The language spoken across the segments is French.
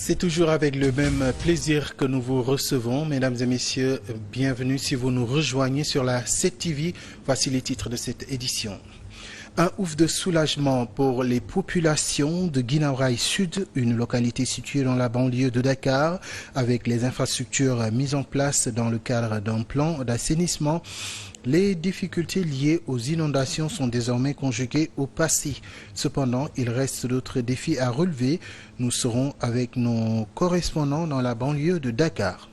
C'est toujours avec le même plaisir que nous vous recevons. Mesdames et messieurs, bienvenue si vous nous rejoignez sur la 7TV. Voici les titres de cette édition. Un ouf de soulagement pour les populations de Guinaw Rail Sud, une localité située dans la banlieue de Dakar, avec les infrastructures mises en place dans le cadre d'un plan d'assainissement. Les difficultés liées aux inondations sont désormais conjuguées au passé. Cependant, il reste d'autres défis à relever. Nous serons avec nos correspondants dans la banlieue de Dakar.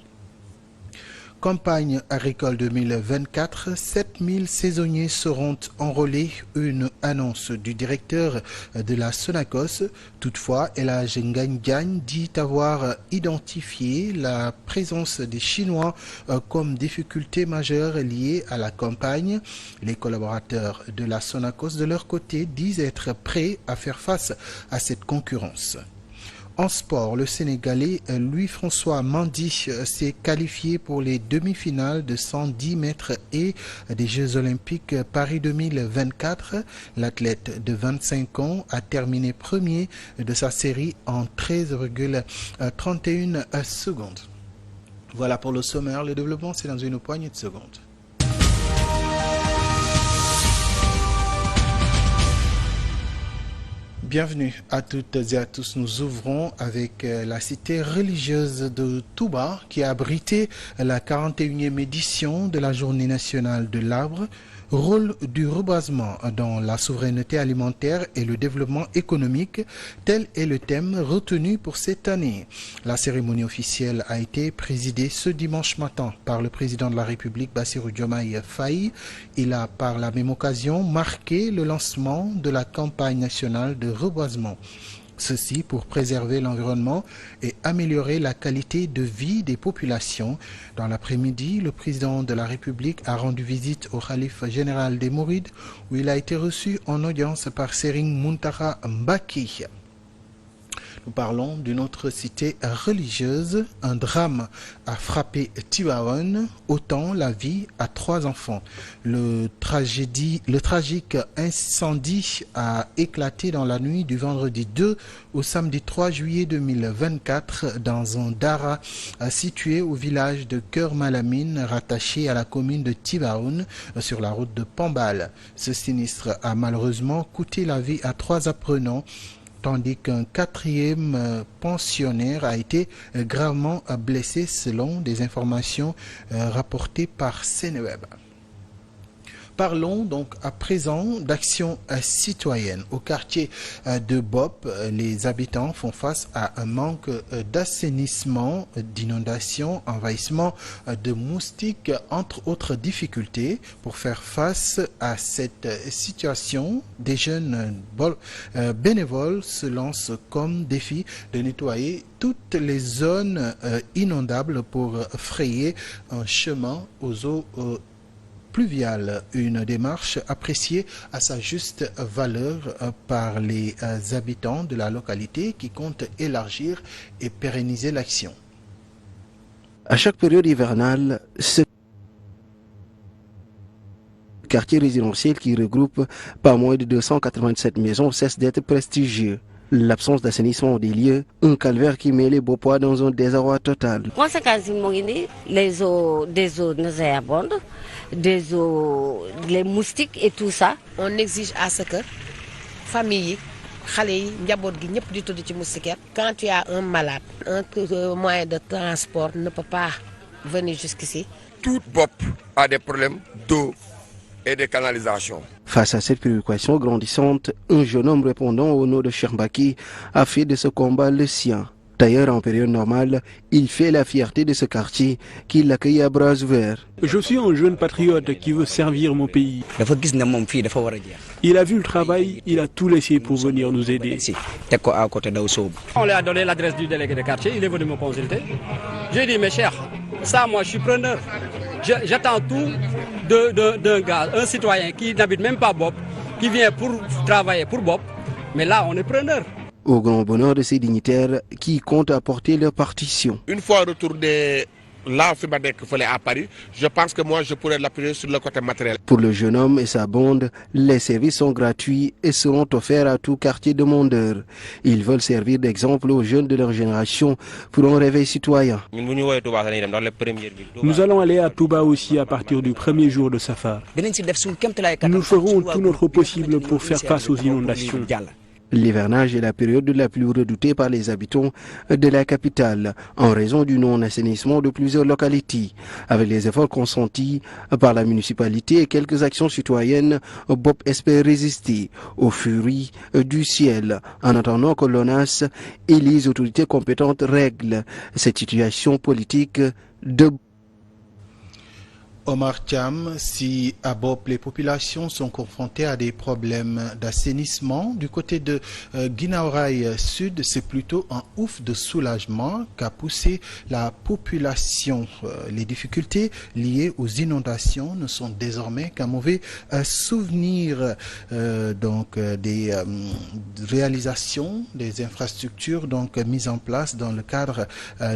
Campagne agricole 2024, 7000 saisonniers seront enrôlés, une annonce du directeur de la Sonacos. Toutefois, Elhadji Ngagne Diagne dit avoir identifié la présence des Chinois comme difficulté majeure liée à la campagne. Les collaborateurs de la Sonacos, de leur côté, disent être prêts à faire face à cette concurrence. En sport, le Sénégalais Louis-François Mendy s'est qualifié pour les demi-finales de 110 mètres et des Jeux Olympiques Paris 2024. L'athlète de 25 ans a terminé premier de sa série en 13,31 secondes. Voilà pour le sommaire. Le développement, c'est dans une poignée de secondes. Bienvenue à toutes et à tous. Nous ouvrons avec la cité religieuse de Touba qui a abrité la 41e édition de la Journée nationale de l'arbre. Rôle du reboisement dans la souveraineté alimentaire et le développement économique, tel est le thème retenu pour cette année. La cérémonie officielle a été présidée ce dimanche matin par le président de la République, Bassirou Diomaye Faye. Il a par la même occasion marqué le lancement de la campagne nationale de reboisement. Ceci pour préserver l'environnement et améliorer la qualité de vie des populations. Dans l'après-midi, le président de la République a rendu visite au khalife général des Mourides où il a été reçu en audience par Serigne Mountakha Mbacké. Nous parlons d'une autre cité religieuse. Un drame a frappé Tivaouane, ôtant la vie à 3 enfants. Le tragique incendie a éclaté dans la nuit du vendredi 2 au samedi 3 juillet 2024 dans un dara situé au village de Keur Malamine, rattaché à la commune de Tivaouane, sur la route de Pambal. Ce sinistre a malheureusement coûté la vie à 3 apprenants, tandis qu'un 4e pensionnaire a été gravement blessé selon des informations rapportées par Seneweb. Parlons donc à présent d'action citoyenne. Au quartier de Bop, les habitants font face à un manque d'assainissement, d'inondations, envahissement de moustiques, entre autres difficultés. Pour faire face à cette situation, des jeunes bénévoles se lancent comme défi de nettoyer toutes les zones inondables pour frayer un chemin aux eaux pluviale, une démarche appréciée à sa juste valeur par les habitants de la localité qui comptent élargir et pérenniser l'action. À chaque période hivernale, ce quartier résidentiel qui regroupe pas moins de 287 maisons cesse d'être prestigieux. L'absence d'assainissement des lieux, un calvaire qui met les Bopois dans un désarroi total. Conséquence, les eaux nauséabondes, des eaux, les moustiques et tout ça. On exige à ce que famille, quand il y a un malade, un moyen de transport ne peut pas venir jusqu'ici. Toute Bop a des problèmes d'eau et de canalisation. Face à cette préoccupation grandissante, un jeune homme répondant au nom de Cheikh Mbaki a fait de ce combat le sien. D'ailleurs, en période normale, il fait la fierté de ce quartier qui l'accueille à bras ouverts. Je suis un jeune patriote qui veut servir mon pays. Il a vu le travail, il a tout laissé pour venir nous aider. On lui a donné l'adresse du délégué de quartier, il est venu me consulter. J'ai dit, mes chers, ça moi je suis preneur. J'attends tout d'un gars, un citoyen qui n'habite même pas Bop, qui vient pour travailler pour Bop, mais là on est preneur. Au grand bonheur de ces dignitaires qui comptent apporter leur partition. Une fois retour des là à Paris, je pense que moi je pourrais l'appuyer sur le côté matériel. Pour le jeune homme et sa bande, les services sont gratuits et seront offerts à tout quartier demandeur. Ils veulent servir d'exemple aux jeunes de leur génération pour un réveil citoyen. Nous allons aller à Touba aussi à partir du premier jour de Safar. Nous ferons tout notre possible pour faire face aux inondations. L'hivernage est la période la plus redoutée par les habitants de la capitale en raison du non-assainissement de plusieurs localités. Avec les efforts consentis par la municipalité et quelques actions citoyennes, Bob espère résister aux furies du ciel en attendant que l'ONAS et les autorités compétentes règlent cette situation politique de Omar Thiam, si à Bop les populations sont confrontées à des problèmes d'assainissement, du côté de Guinaw Rail Sud, c'est plutôt un ouf de soulagement qu'a poussé la population. Les difficultés liées aux inondations ne sont désormais qu'un mauvais souvenir des réalisations des infrastructures mises en place dans le cadre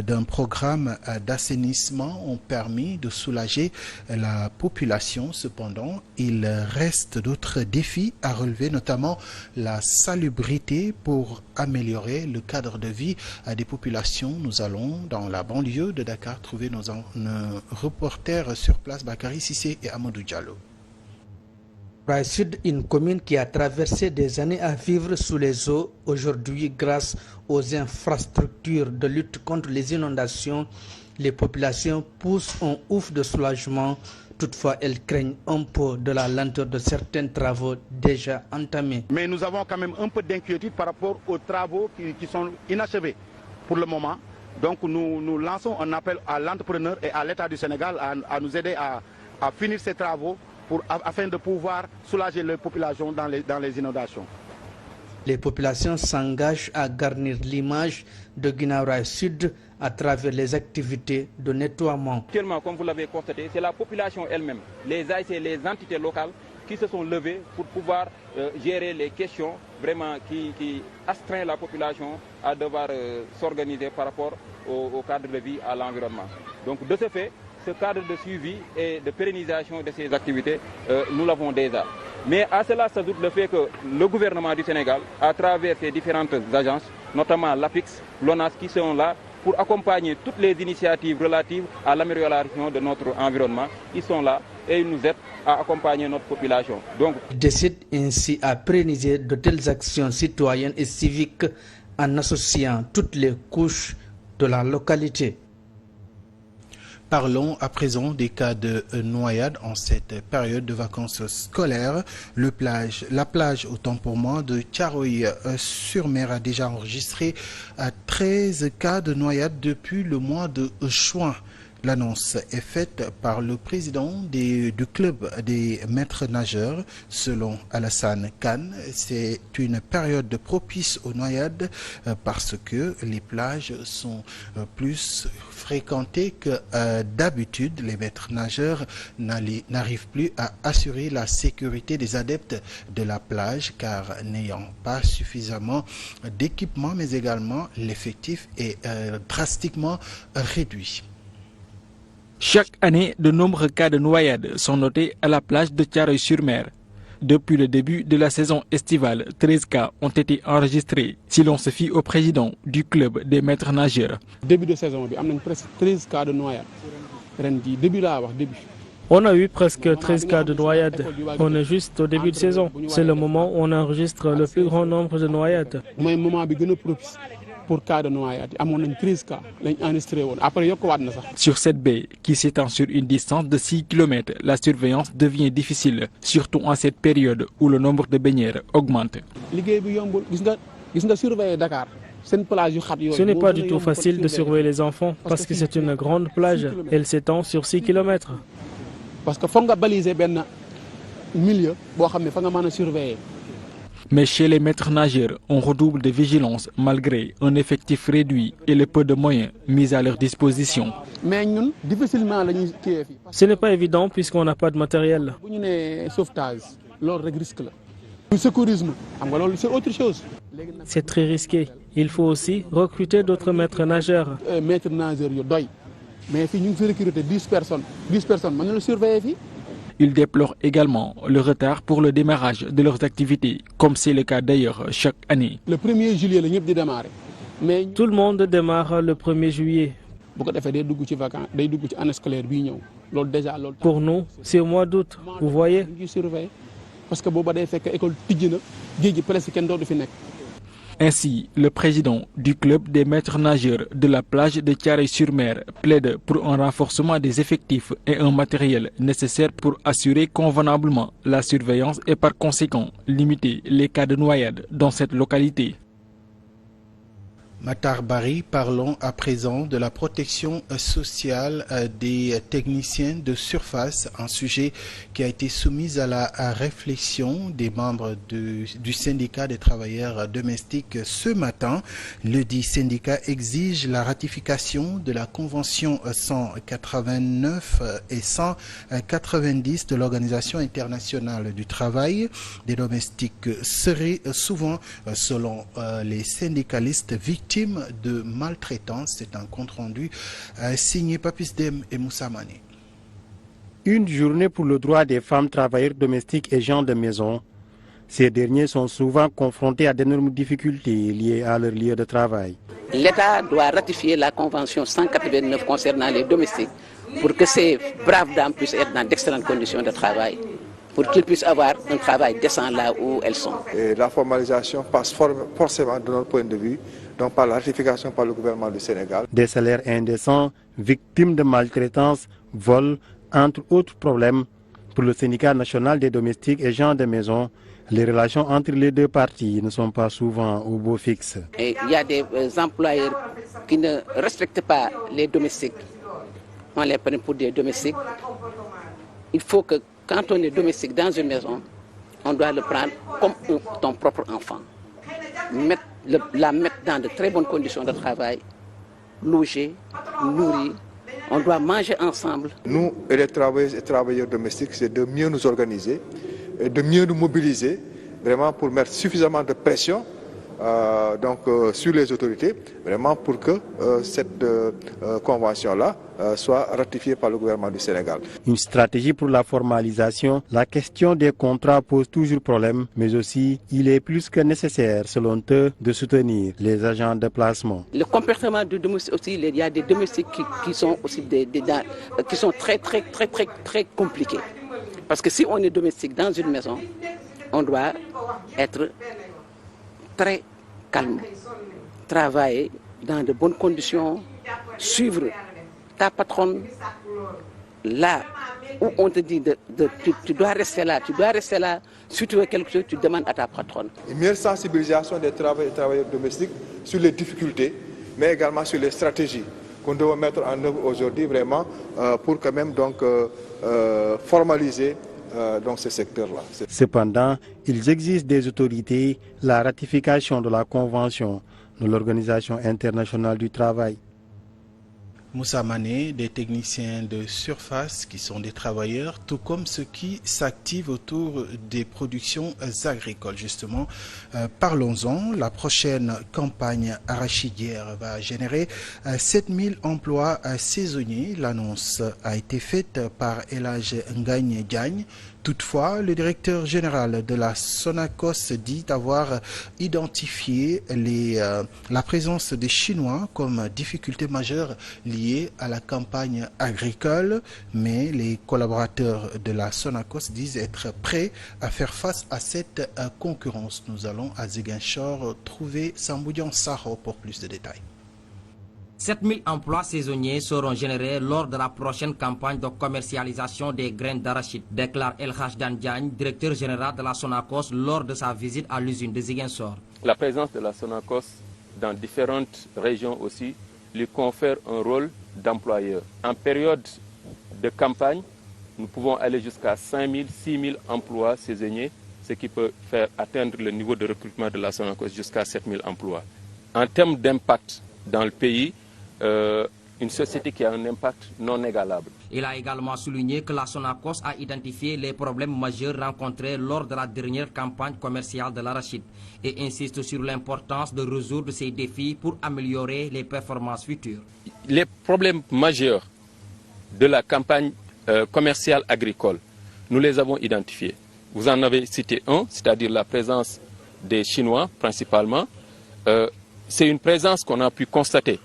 d'un programme d'assainissement ont permis de soulager la population. Cependant, il reste d'autres défis à relever, notamment la salubrité pour améliorer le cadre de vie des populations. Nous allons dans la banlieue de Dakar trouver nos reporters sur place, Bakary Sissé et Amadou Diallo. Rail Sud, une commune qui a traversé des années à vivre sous les eaux, aujourd'hui grâce aux infrastructures de lutte contre les inondations, les populations poussent un ouf de soulagement. Toutefois, elles craignent un peu de la lenteur de certains travaux déjà entamés. Mais nous avons quand même un peu d'inquiétude par rapport aux travaux qui sont inachevés pour le moment. Donc nous lançons un appel à l'entrepreneur et à l'État du Sénégal à nous aider à finir ces travaux afin de pouvoir soulager les populations dans les inondations. Les populations s'engagent à garnir l'image de Guinaw Rail Sud à travers les activités de nettoiement. Actuellement, comme vous l'avez constaté, c'est la population elle-même, les AIC, les entités locales qui se sont levées pour pouvoir gérer les questions vraiment qui astreignent la population à devoir s'organiser par rapport au cadre de vie, à l'environnement. Donc de ce fait, ce cadre de suivi et de pérennisation de ces activités, nous l'avons déjà. Mais à cela s'ajoute le fait que le gouvernement du Sénégal, à travers ses différentes agences, notamment l'APIX, l'ONAS, qui sont là pour accompagner toutes les initiatives relatives à l'amélioration de notre environnement, ils sont là et ils nous aident à accompagner notre population. Donc, ils décident ainsi à pérenniser de telles actions citoyennes et civiques en associant toutes les couches de la localité. Parlons à présent des cas de noyade en cette période de vacances scolaires. La plage, autant pour moi, de Thiaroye-sur-Mer a déjà enregistré 13 cas de noyade depuis le mois de juin. L'annonce est faite par le président du club des maîtres nageurs. Selon Alassane Kane, c'est une période propice aux noyades parce que les plages sont plus fréquentées que d'habitude. Les maîtres nageurs n'arrivent plus à assurer la sécurité des adeptes de la plage car n'ayant pas suffisamment d'équipement, mais également l'effectif est drastiquement réduit. Chaque année, de nombreux cas de noyade sont notés à la plage de Thiaroye-sur-Mer. Depuis le début de la saison estivale, 13 cas ont été enregistrés, si l'on se fie au président du club des maîtres nageurs. Début de saison, il y a presque 13 cas de noyade. On a eu presque 13 cas de noyade. On est juste au début de saison. C'est le moment où on enregistre le plus grand nombre de noyades. Pour cas de noyade, on a 13 cas enregistrés. Sur cette baie, qui s'étend sur une distance de 6 km, la surveillance devient difficile, surtout en cette période où le nombre de baigneurs augmente. Ce n'est pas du tout facile de surveiller les enfants parce que c'est une grande plage. Elle s'étend sur 6 km. Parce qu'il faut baliser un milieu pour surveiller. Mais chez les maîtres nageurs, on redouble de vigilance malgré un effectif réduit et le peu de moyens mis à leur disposition. Mais nous, difficilement, ce n'est pas évident puisqu'on n'a pas de matériel. Le secourisme, c'est autre chose. C'est très risqué. Il faut aussi recruter d'autres maîtres nageurs. mais fii ñu ngi fi recruter 10 personnes mën na la surveiller fii. Ils déplorent également le retard pour le démarrage de leurs activités, comme c'est le cas d'ailleurs chaque année. Le 1er juillet la ñëpp di démarrer. Mais tout le monde démarre le 1er juillet. bu ko defee day dugg ci vacances day dugg ci année scolaire bii ñëw loolu déjà loolu. Pour nous, c'est au mois d'août, vous voyez. ñu surveiller parce que booba day fekk école tijji na géej gi presque kenn dootu fi nekk. Ainsi, le président du club des maîtres nageurs de la plage de Thiaroye-sur-Mer plaide pour un renforcement des effectifs et un matériel nécessaire pour assurer convenablement la surveillance et par conséquent limiter les cas de noyade dans cette localité. Matar Bari, parlons à présent de la protection sociale des techniciens de surface, un sujet qui a été soumis à la réflexion des membres du syndicat des travailleurs domestiques ce matin. Le dit syndicat exige la ratification de la convention 189 et 190 de l'Organisation internationale du travail. Des domestiques seraient souvent, selon les syndicalistes, victimes de maltraitance. C'est un compte rendu signé Papis Dem et Moussa Mané. Une journée pour le droit des femmes travailleurs domestiques et gens de maison. Ces derniers sont souvent confrontés à d'énormes difficultés liées à leur lieu de travail. L'État doit ratifier la convention 189 concernant les domestiques pour que ces braves dames puissent être dans d'excellentes conditions de travail, pour qu'ils puissent avoir un travail décent là où elles sont. Et la formalisation passe forcément, de notre point de vue, donc par la ratification par le gouvernement du Sénégal. Des salaires indécents, victimes de maltraitance, vols, entre autres problèmes. Pour le syndicat national des domestiques et gens de maison, les relations entre les deux parties ne sont pas souvent au beau fixe. Et il y a des employeurs qui ne respectent pas les domestiques. On les prend pour des domestiques. Il faut que quand on est domestique dans une maison, on doit le prendre comme ton propre enfant. La mettre dans de très bonnes conditions de travail, loger, nourrir. On doit manger ensemble. Nous, et les travailleurs et travailleurs domestiques, c'est de mieux nous organiser, et de mieux nous mobiliser, vraiment pour mettre suffisamment de pression sur les autorités, vraiment pour que cette convention-là soit ratifiée par le gouvernement du Sénégal. Une stratégie pour la formalisation, la question des contrats pose toujours problème, mais aussi il est plus que nécessaire, selon eux, de soutenir les agents de placement. Le comportement du domestique aussi, il y a des domestiques qui sont aussi qui sont très compliqués. Parce que si on est domestique dans une maison, on doit être très calme, travailler dans de bonnes conditions, suivre ta patronne là où on te dit tu dois rester là, si tu veux quelque chose, tu demandes à ta patronne. Une meilleure sensibilisation des travailleurs domestiques sur les difficultés, mais également sur les stratégies qu'on doit mettre en œuvre aujourd'hui vraiment pour quand même formaliser ce secteur-là. Cependant, ils exigent des autorités la ratification de la Convention de l'Organisation internationale du travail. Moussa Mané, des techniciens de surface qui sont des travailleurs, tout comme ceux qui s'activent autour des productions agricoles. Justement, parlons-en. La prochaine campagne arachidière va générer 7000 emplois saisonniers. L'annonce a été faite par El Hadj Ngagne Diagne. Toutefois, le directeur général de la Sonacos dit avoir identifié la présence des Chinois comme difficulté majeure liée à la campagne agricole, mais les collaborateurs de la Sonacos disent être prêts à faire face à cette concurrence. Nous allons à Ziguinchor trouver Samboudian Saro pour plus de détails. 7000 emplois saisonniers seront générés lors de la prochaine campagne de commercialisation des graines d'arachide, déclare El Hadj Diagne, directeur général de la Sonacos, lors de sa visite à l'usine de Ziguinchor. La présence de la Sonacos dans différentes régions aussi lui confère un rôle d'employeur. En période de campagne, nous pouvons aller jusqu'à 5000, 6000 emplois saisonniers, ce qui peut faire atteindre le niveau de recrutement de la Sonacos jusqu'à 7000 emplois. En termes d'impact dans le pays, une société qui a un impact non égalable. Il a également souligné que la Sonacos a identifié les problèmes majeurs rencontrés lors de la dernière campagne commerciale de l'arachide et insiste sur l'importance de résoudre ces défis pour améliorer les performances futures. Les problèmes majeurs de la campagne commerciale agricole, nous les avons identifiés. Vous en avez cité un, c'est-à-dire la présence des Chinois principalement. C'est une présence qu'on a pu constater.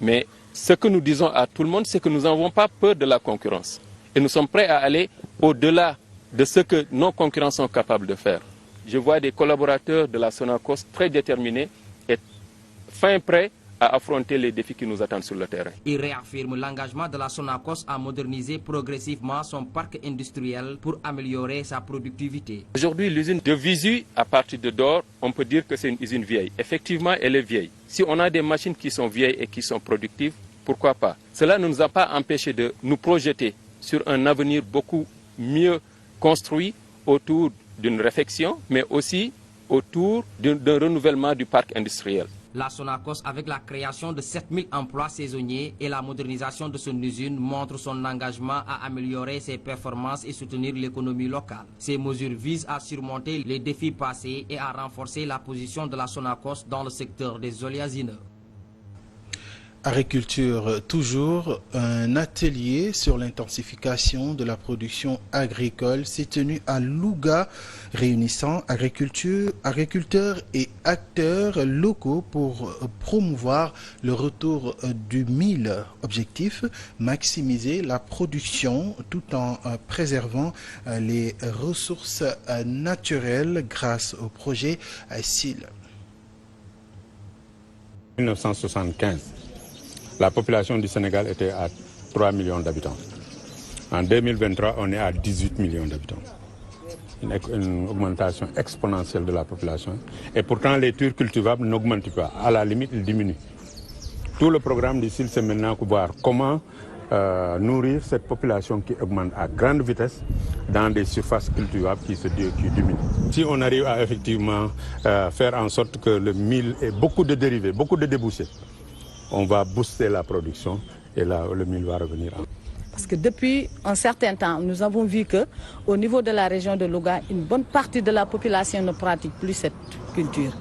Mais ce que nous disons à tout le monde, c'est que nous n'avons pas peur de la concurrence. Et nous sommes prêts à aller au-delà de ce que nos concurrents sont capables de faire. Je vois des collaborateurs de la Sonacos très déterminés et fin prêts à affronter les défis qui nous attendent sur le terrain. Il réaffirme l'engagement de la Sonacos à moderniser progressivement son parc industriel pour améliorer sa productivité. Aujourd'hui, l'usine de Visu, à partir de Dor, on peut dire que c'est une usine vieille. Effectivement, elle est vieille. Si on a des machines qui sont vieilles et qui sont productives, pourquoi pas? Cela ne nous a pas empêché de nous projeter sur un avenir beaucoup mieux construit autour d'une réflexion, mais aussi autour d'un renouvellement du parc industriel. La Sonacos, avec la création de 7000 emplois saisonniers et la modernisation de son usine, montre son engagement à améliorer ses performances et soutenir l'économie locale. Ces mesures visent à surmonter les défis passés et à renforcer la position de la Sonacos dans le secteur des oléagineux. Agriculture toujours, un atelier sur l'intensification de la production agricole s'est tenu à Louga, réunissant agriculteurs et acteurs locaux pour promouvoir le retour du mil. Objectif, maximiser la production tout en préservant les ressources naturelles grâce au projet SIL. 1975. La population du Sénégal était à 3 millions d'habitants. En 2023, on est à 18 millions d'habitants. Une augmentation exponentielle de la population. Et pourtant, les terres cultivables n'augmentent pas. À la limite, ils diminuent. Tout le programme d'ici, c'est maintenant voir comment nourrir cette population qui augmente à grande vitesse dans des surfaces cultivables qui diminuent. Si on arrive à effectivement faire en sorte que le mil ait beaucoup de dérivés, beaucoup de débouchés, on va booster la production et là, le mil va revenir. Parce que depuis un certain temps, nous avons vu qu'au niveau de la région de Louga, une bonne partie de la population ne pratique plus cette culture.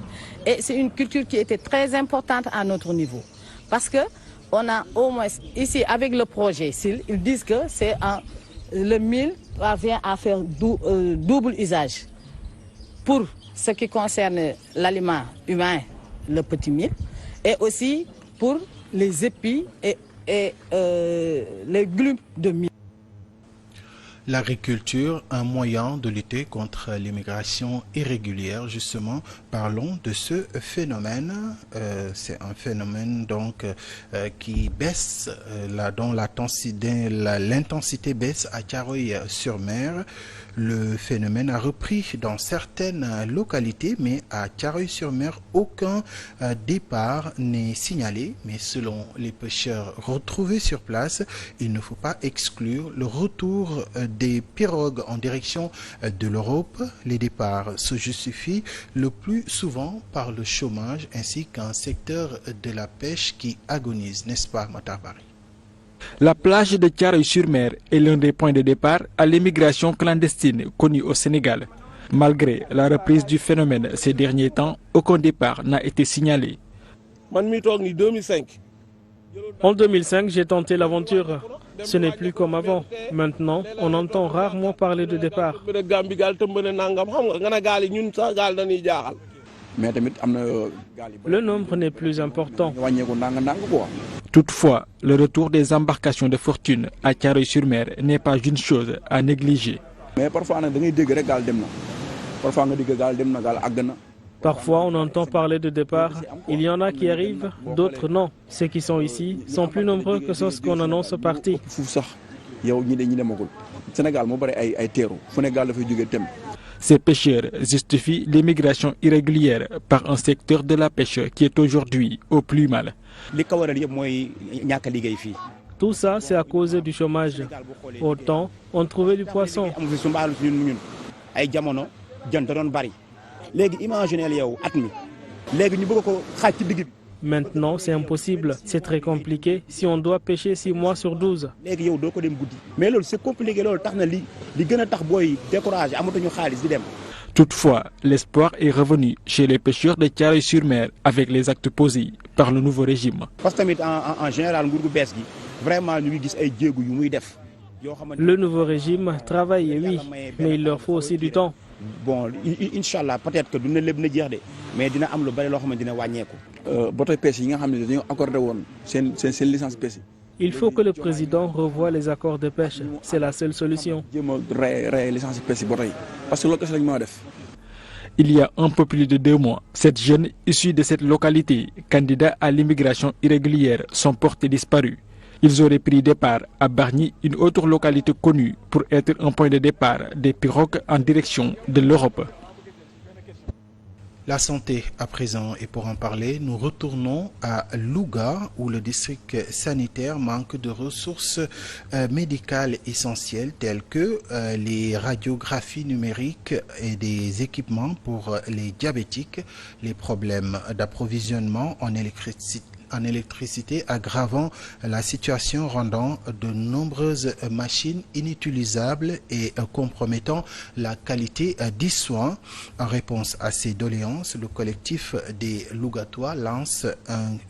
Et c'est une culture qui était très importante à notre niveau. Parce qu'on a au moins, ici avec le projet SIL, ils disent que le mil vient à faire double usage. Pour ce qui concerne l'aliment humain, le petit mil, et aussi pour les épis et les grumes de mil. L'agriculture, un moyen de lutter contre l'immigration irrégulière. Justement, parlons de ce phénomène. C'est un phénomène donc qui baisse, dont l'intensité baisse à Thiaroye-sur-Mer. Le phénomène a repris dans certaines localités, mais à Thiaroye-sur-Mer, aucun départ n'est signalé. Mais selon les pêcheurs retrouvés sur place, il ne faut pas exclure le retour des pirogues en direction de l'Europe. Les départs se justifient le plus souvent par le chômage ainsi qu'un secteur de la pêche qui agonise, n'est-ce pas, Matar Bari? La plage de Thiaroye-sur-Mer est l'un des points de départ à l'immigration clandestine connue au Sénégal. Malgré la reprise du phénomène ces derniers temps, aucun départ n'a été signalé. En 2005, j'ai tenté l'aventure. Ce n'est plus comme avant. Maintenant, on entend rarement parler de départ. Le nombre n'est plus important. Toutefois, le retour des embarcations de fortune à Thiaroye-sur-Mer n'est pas une chose à négliger. Parfois, on entend parler de départ. Il y en a qui arrivent, d'autres non. Ceux qui sont ici sont plus nombreux que ceux qu'on annonce partis. Ces pêcheurs justifient l'immigration irrégulière par un secteur de la pêche qui est aujourd'hui au plus mal. Tout ça, c'est à cause du chômage. Autant, on trouvait du poisson. Maintenant, c'est impossible. C'est très compliqué si on doit pêcher 6 mois sur 12. Toutefois, l'espoir est revenu chez les pêcheurs de Thiaroye-sur-Mer avec les actes posés par le nouveau régime. Parce que en général, vraiment ñu ngi gis ay jéego yu muy def. Le nouveau régime travaille, oui, mais il leur faut aussi du temps. Bon, Inch'Allah, peut-être que dina lépp na jeex de mais dina am lu bari loo xam ne dina wàññeeku. bateau pêche yi nga xam ne dañoo accordé woon seen licence pêche. Il faut que le président revoie les accords de pêche. C'est la seule solution. jéem a licence pêche yi bateau yi parce que loolu kese lañu mën a def. Il y a un peu plus de 2 mois, cette jeune issue de cette localité, candidat à l'immigration irrégulière, sont portés disparus. Ils auraient pris départ à Bargny, une autre localité connue pour être un point de départ des pirogues en direction de l'Europe. La santé à présent, et pour en parler, nous retournons à Louga où le district sanitaire manque de ressources médicales essentielles telles que les radiographies numériques et des équipements pour les diabétiques, les problèmes d'approvisionnement en électricité aggravant la situation, rendant de nombreuses machines inutilisables et compromettant la qualité des soins. En réponse à ces doléances, le collectif des Lougatois lance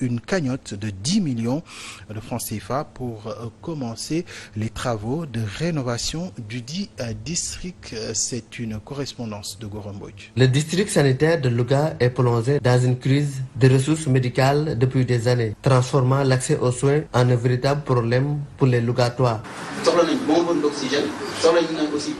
une cagnotte de 10 millions de francs CFA pour commencer les travaux de rénovation du dit district. C'est une correspondance de Goromboy. Le district sanitaire de Louga est plongé dans une crise de ressources médicales depuis des années, transformant l'accès aux soins en un véritable problème pour les Lougatois.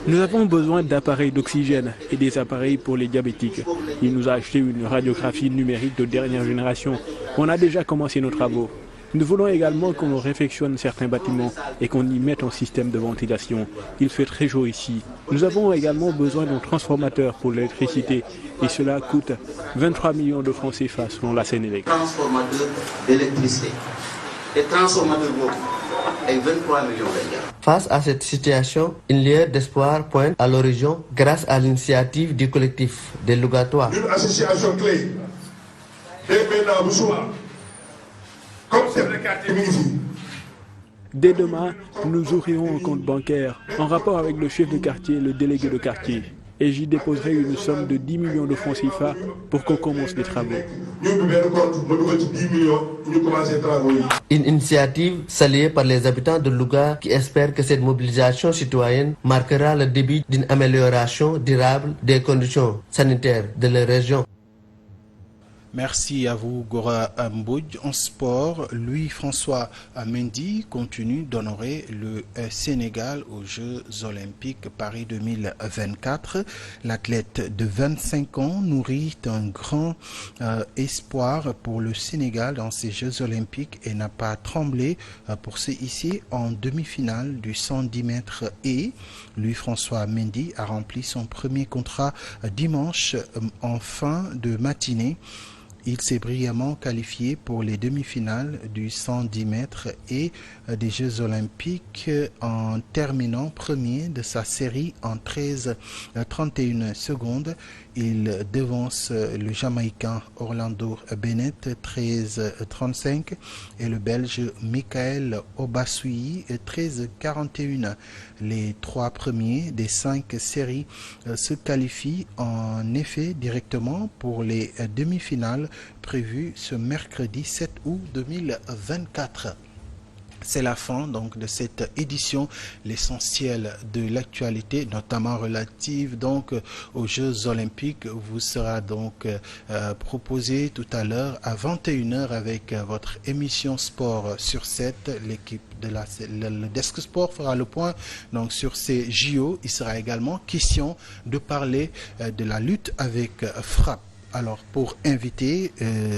Nous avons besoin d'appareils d'oxygène et des appareils pour les diabétiques. Il nous a acheté une radiographie numérique de dernière génération. On a déjà commencé nos travaux. Nous voulons également qu'on réfectionne certains bâtiments et qu'on y mette un système de ventilation. Il fait très chaud ici. Nous avons également besoin d'un transformateur pour l'électricité et cela coûte 23 millions de francs CFA selon la Sénélec. Transformateur d'électricité. Et transformateur et 23 millions de gars. Face à cette situation, une lueur d'espoir pointe à l'horizon grâce à l'initiative du collectif des Lougatois. Une association clé, comme c'est le quartier ici. Dès demain, nous ouvrirons un compte bancaire en rapport avec le chef de quartier et le délégué de quartier. Et j'y déposerai une somme de 10 millions de francs CFA pour qu'on commence les travaux. Une initiative saluée par les habitants de Louga qui espèrent que cette mobilisation citoyenne marquera le début d'une amélioration durable des conditions sanitaires de la région. Merci à vous, Gora Mbodj. En sport, Louis-François Mendy continue d'honorer le Sénégal aux Jeux Olympiques Paris 2024. L'athlète de 25 ans nourrit un grand espoir pour le Sénégal dans ces Jeux Olympiques et n'a pas tremblé pour se hisser en demi-finale du 110 mètres et Louis-François Mendy a rempli son premier contrat dimanche en fin de matinée. Il s'est brillamment qualifié pour les demi-finales du 110 mètres et des Jeux Olympiques en terminant premier de sa série en 13:31 secondes. Il devance le Jamaïcain Orlando Bennett 13:35 et le Belge Michael Obasui 13:41. Les 3 premiers des 5 séries se qualifient en effet directement pour les demi-finales prévues ce mercredi 7 août 2024. C'est la fin donc de cette édition, l'essentiel de l'actualité, notamment relative donc aux Jeux Olympiques, vous sera donc proposé tout à l'heure à 21h avec votre émission Sport sur 7. L'équipe de le Desk Sport fera le point donc sur ces JO. Il sera également question de parler de la lutte avec frappe. Alors, pour inviter,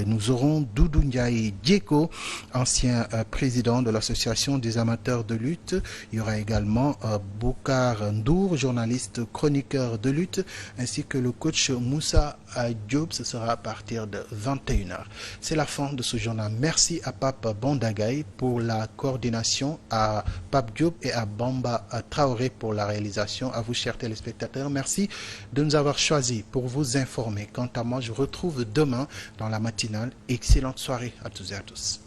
nous aurons Doudou Ndiaye Dieko, ancien président de l'association des amateurs de lutte. Il y aura également Bokar Ndour, journaliste chroniqueur de lutte, ainsi que le coach Moussa Diop. Ce sera à partir de 21h. C'est la fin de ce journal. Merci à Pape Bondagaï pour la coordination, à Pape Diop et à Bamba Traoré pour la réalisation. À vous, chers téléspectateurs, merci de nous avoir choisis pour vous informer. Quant à moi, je vous retrouve demain dans la matinale. Excellente soirée à tous et à tous.